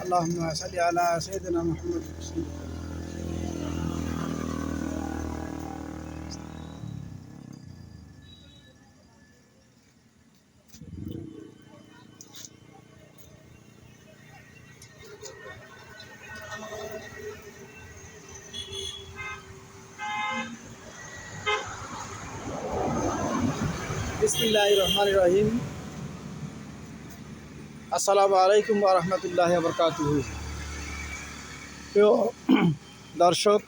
আল্লাহুম্মা সাল্লি আলা সাইয়্যিদিনা মুহাম্মদ। বিসমিল্লাহির রহমানির রহিম। আসসালামু আলাইকুম ওয়া রাহমাতুল্লাহি ওয়া বারাকাতুহু। প্রিয় দর্শক,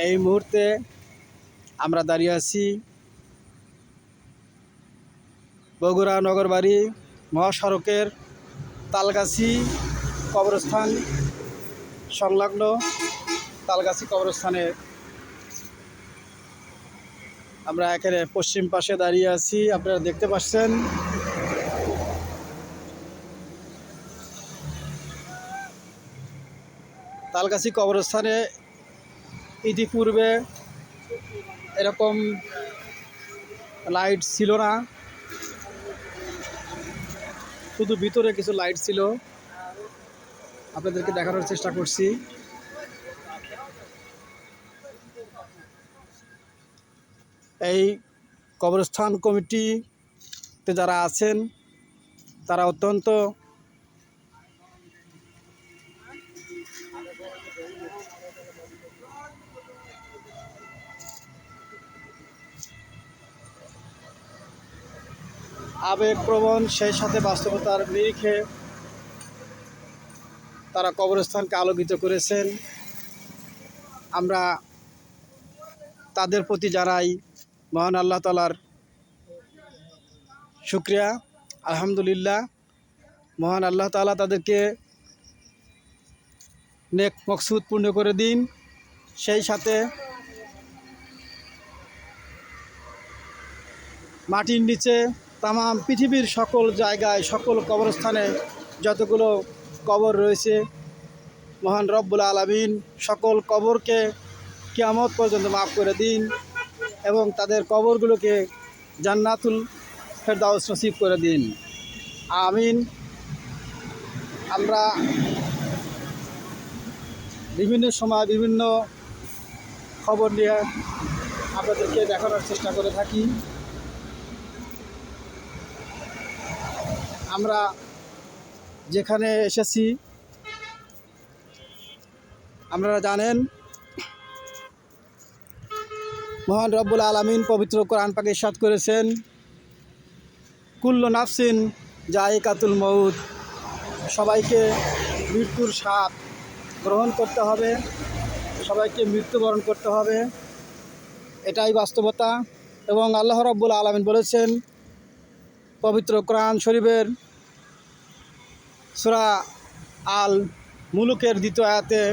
এই মুহূর্তে আমরা দাঁড়িয়ে আছি বগুড়া নগরবাড়ি মহাসড়কের তালগাছি কবরস্থান সংলগ্ন তালগাছি কবরস্থানে আমরা এখানে পশ্চিম পাশে দাঁড়িয়ে আছি। আপনারা দেখতে পাচ্ছেন তালগাছি কবরস্থানে ইতিপূর্বে এরকম লাইট ছিল না, শুধু ভিতরে কিছু লাইট ছিল। আপনাদেরকে দেখানোর চেষ্টা করছি। এই কবরস্থান কমিটিতে যারা আছেন তারা অত্যন্ত আবেগপ্রবণ, সেই সাথে বাস্তবতার নিরিখে তারা কবরস্থানকে আলোকিত করেছেন। আমরা তাদের প্রতি জানাই মহান আল্লাহ তাআলার শুকরিয়া, আলহামদুলিল্লাহ। মহান আল্লাহ তাআলা তাদেরকে নেক মকসুদ পূর্ণ করে দিন। সেই সাথে মাটির নিচে তামাম পৃথিবীর সকল জায়গায়, সকল কবরস্থানে যতগুলো কবর রয়েছে, মহান রব্বুল আলামিন সকল কবরকে কিয়ামত পর্যন্ত মাফ করে দিন এবং তাদের কবরগুলোকে জান্নাতুল ফেরদাউস নসিব করে দিন, আমিন। আমরা বিভিন্ন সময় বিভিন্ন খবর নিয়ে আপনাদেরকে দেখানোর চেষ্টা করে থাকি। আমরা যেখানে এসেছি আপনারা জানেন, মহান রব্বুল আলামিন পবিত্র কোরআন পাকে ইরশাদ করেছেন, কুল্লু নাফসিন যায়িকাতুল মউত, সবাইকে মৃত্যুর স্বাদ গ্রহণ করতে হবে, সবাইকে মৃত্যুবরণ করতে হবে, এটাই বাস্তবতা। এবং আল্লাহ রব্বুল আলামিন বলেছেন পবিত্র কোরআন শরীফের সূরা আল মুলুকের 2 আয়াতে,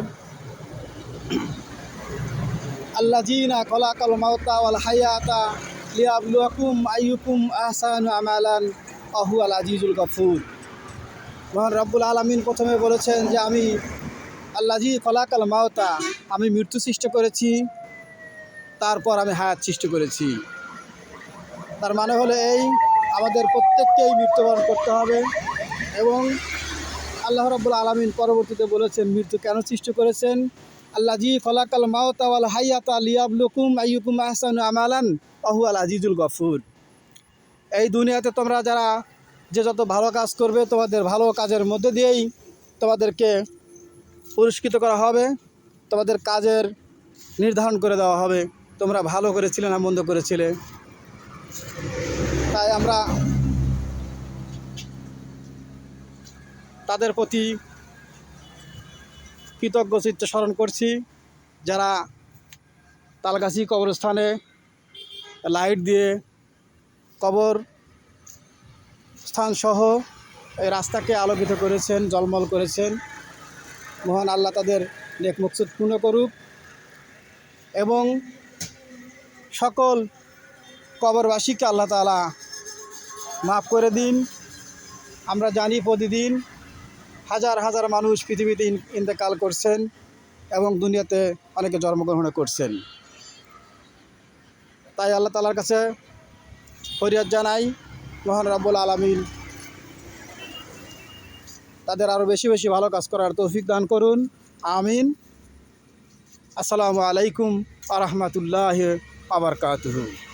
আল্লাযীনা খালাকাল মাউতা ওয়াল হায়াতা লিয়াবলুয়াকুম আইয়ুকুম আহসানু আমালান ওয়া হুয়াল আজিজুল গফুর। মহান রব্বুল আলামিন প্রথমে বলেছেন যে আমি আল্লাযী খালাকাল মাউতা, আমি মৃত্যু সৃষ্টি করেছি, তারপর আমি হায়াত সৃষ্টি করেছি। তার মানে হলো এই, আমাদের প্রত্যেককেই মৃত্যুবরণ করতে হবে। এবং আল্লাহ রাব্বুল আলামিন পরবর্তীতে বলেছেন মৃত্যু কেন সৃষ্টি করেছেন, আল্লাযী খালাকাল মাউতা ওয়াল হায়াতা লিয়াবলুকুম আইয়ুকুম আহসানু আমালান ওয়া হুয়াল আজিজুল গফুর। এই দুনিয়াতে তোমরা যারা যে যত ভালো কাজ করবে, তোমাদের ভালো কাজের মধ্যে দিয়েই তোমাদেরকে পুরস্কৃত করা হবে, তোমাদের কাজের নির্ধারণ করে দেওয়া হবে, তোমরা ভালো করেছিলে না মন্দ করেছিলে। তাই আমরা তাদের প্রতি কৃতজ্ঞ চিত্তে স্মরণ করছি, যারা তালগাছি কবরস্থানে লাইট দিয়ে কবর স্থানসহ এই রাস্তাকে আলোকিত করেছেন, জলমল করেছেন। মহান আল্লাহ তাদের নেক মকসুদ পূর্ণ করুক এবং সকল কবরবাসীকে আল্লাহ তাআলা মাফ করে দিন। আমরা জানি প্রতিদিন হাজার হাজার মানুষ পৃথিবীতে ইন্তেকাল করছেন এবং দুনিয়াতে অনেকে জন্মগ্রহণ করছেন। তাই আল্লাহ তাআলার কাছে ফরিয়াদ জানাই, মহান রব্বুল আলামিন তাদের আরও বেশি বেশি ভালো কাজ করার তৌফিক দান করুন। আমিন। আসসালামু আলাইকুম ওয়া রাহমাতুল্লাহি ওয়া বারাকাতুহু।